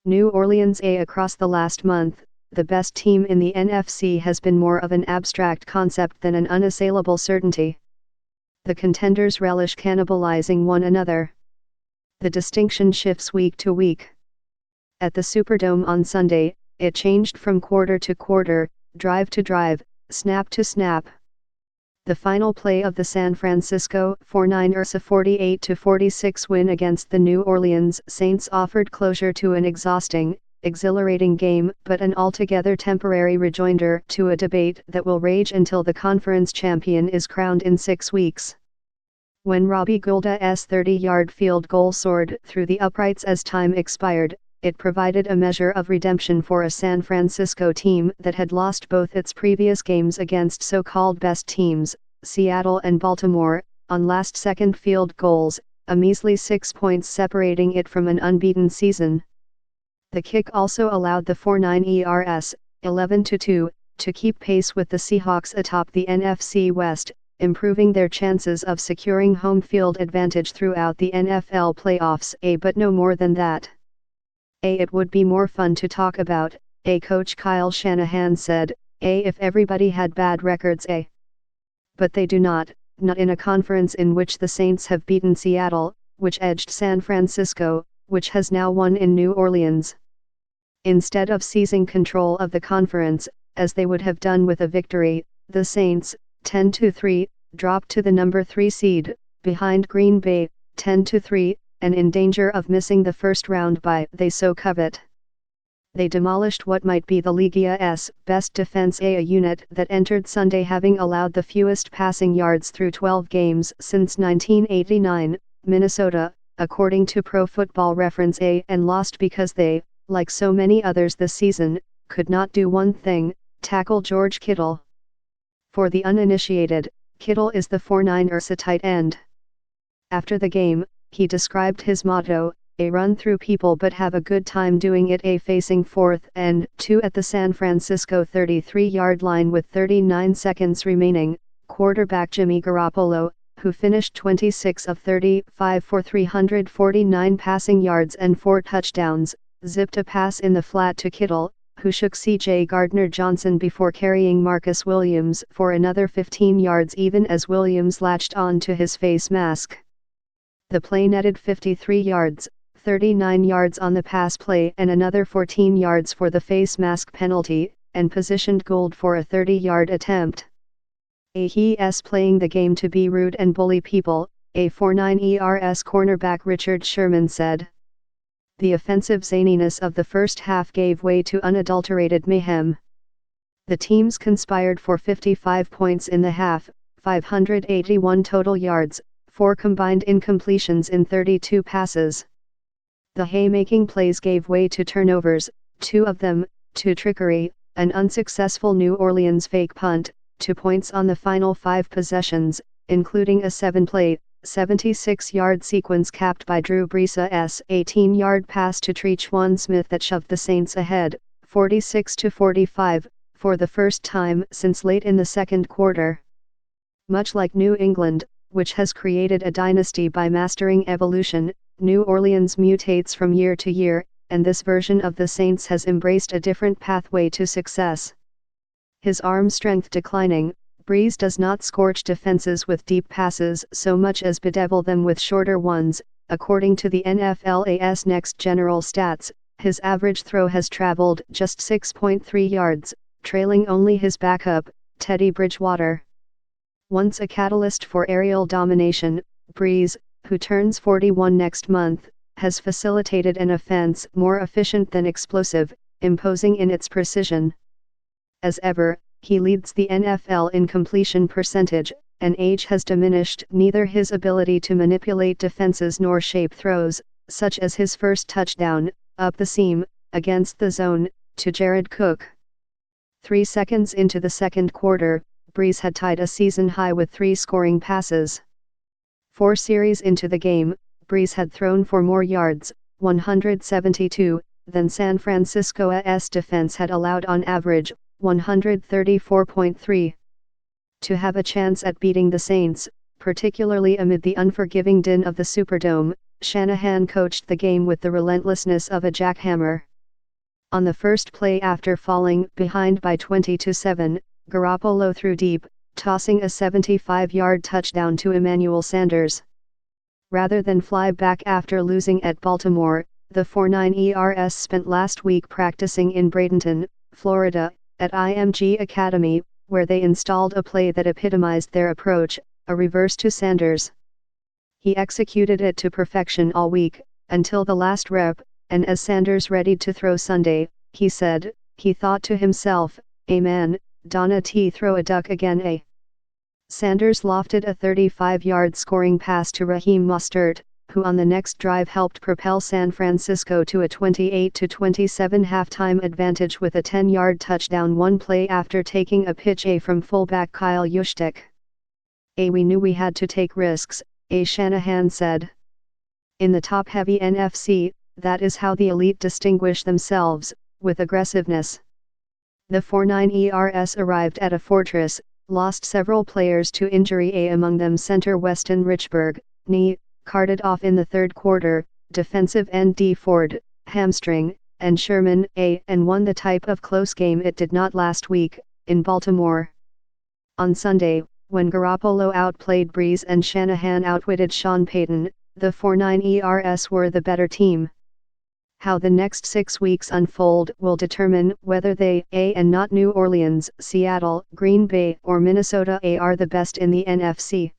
New Orleans across the last month, the best team in the N.F.C. has been more of an abstract concept than an unassailable certainty. The contenders relish cannibalizing one another. The distinction shifts week to week. At the Superdome on Sunday, it changed from quarter to quarter, drive to drive, snap to snap. The final play of the San Francisco 49ers' 48-46 win against the New Orleans Saints offered closure to an exhausting, exhilarating game, but an altogether temporary rejoinder to a debate that will rage until the conference champion is crowned in 6 weeks. When Robbie Gould's 30-yard field goal soared through the uprights as time expired, it provided a measure of redemption for a San Francisco team that had lost both its previous games against so-called best teams, Seattle and Baltimore, on last-second field goals, a measly 6 points separating it from an unbeaten season. The kick also allowed the 49ers, 11-2, to keep pace with the Seahawks atop the NFC West, improving their chances of securing home field advantage throughout the NFL playoffs. But no more than that. It would be more fun to talk about, Coach Kyle Shanahan said, if everybody had bad records. But they do not in a conference in which the Saints have beaten Seattle, which edged San Francisco, which has now won in New Orleans. Instead of seizing control of the conference, as they would have done with a victory, the Saints, 10-3, dropped to the number 3 seed, behind Green Bay, 10-3, and in danger of missing the first round bye they so covet. They demolished what might be the league's best defense, a unit that entered Sunday having allowed the fewest passing yards through 12 games since 1989, Minnesota, according to Pro Football Reference, and lost because they, like so many others this season, could not do one thing: tackle George Kittle. For the uninitiated, Kittle is the 49ers' tight end. After the game, he described his motto: run through people but have a good time doing it. Facing 4th and 2 at the San Francisco 33-yard line with 39 seconds remaining, quarterback Jimmy Garoppolo, who finished 26 of 35 for 349 passing yards and 4 touchdowns, zipped a pass in the flat to Kittle, who shook C.J. Gardner-Johnson before carrying Marcus Williams for another 15 yards even as Williams latched on to his face mask. The play netted 53 yards, 39 yards on the pass play and another 14 yards for the face mask penalty, and positioned Gould for a 30-yard attempt. He's playing the game to be rude and bully people, a 49ers cornerback Richard Sherman said. The offensive zaniness of the first half gave way to unadulterated mayhem. The teams conspired for 55 points in the half, 581 total yards, 4 combined incompletions in 32 passes. The haymaking plays gave way to turnovers, 2 of them, to trickery, an unsuccessful New Orleans fake punt, 2 points on the final 5 possessions, including a 7-play, 76-yard sequence capped by Drew Brees' 18-yard pass to Tre'Quan Smith that shoved the Saints ahead, 46-45, for the first time since late in the second quarter. Much like New England, which has created a dynasty by mastering evolution, New Orleans mutates from year to year, and this version of the Saints has embraced a different pathway to success. His arm strength declining, Brees does not scorch defenses with deep passes so much as bedevil them with shorter ones. According to the NFL's Next General Stats, his average throw has traveled just 6.3 yards, trailing only his backup, Teddy Bridgewater. Once a catalyst for aerial domination, Brees, who turns 41 next month, has facilitated an offense more efficient than explosive, imposing in its precision. As ever, he leads the NFL in completion percentage, and age has diminished neither his ability to manipulate defenses nor shape throws, such as his first touchdown, up the seam, against the zone, to Jared Cook. 3 seconds into the second quarter, Brees had tied a season high with 3 scoring passes. 4 series into the game, Brees had thrown for more yards, 172, than San Francisco's defense had allowed on average, 134.3. To have a chance at beating the Saints, particularly amid the unforgiving din of the Superdome, Shanahan coached the game with the relentlessness of a jackhammer. On the first play after falling behind by 20-7, Garoppolo threw deep, tossing a 75-yard touchdown to Emmanuel Sanders. Rather than fly back after losing at Baltimore, the 49 ERS spent last week practicing in Bradenton, Florida, at IMG Academy, where they installed a play that epitomized their approach, a reverse to Sanders. He executed it to perfection all week, until the last rep, and as Sanders readied to throw Sunday, he said, he thought to himself, "Amen, Donna T throw a duck again eh?" Sanders lofted a 35-yard scoring pass to Raheem Mostert, who on the next drive helped propel San Francisco to a 28-27 halftime advantage with a 10-yard touchdown one play after taking a pitch from fullback Kyle Juszczyk. We knew we had to take risks, Shanahan said. In the top-heavy N.F.C., that is how the elite distinguish themselves, with aggressiveness. The 49 ERS arrived at a fortress, lost several players to injury, among them center Weston Richburg, knee, carted off in the third quarter, defensive end D Ford, hamstring, and Sherman, and won the type of close game it did not last week, in Baltimore. On Sunday, when Garoppolo outplayed Breeze and Shanahan outwitted Sean Payton, the 49 ERS were the better team. How the next 6 weeks unfold will determine whether they, and not New Orleans, Seattle, Green Bay, or Minnesota, are the best in the NFC.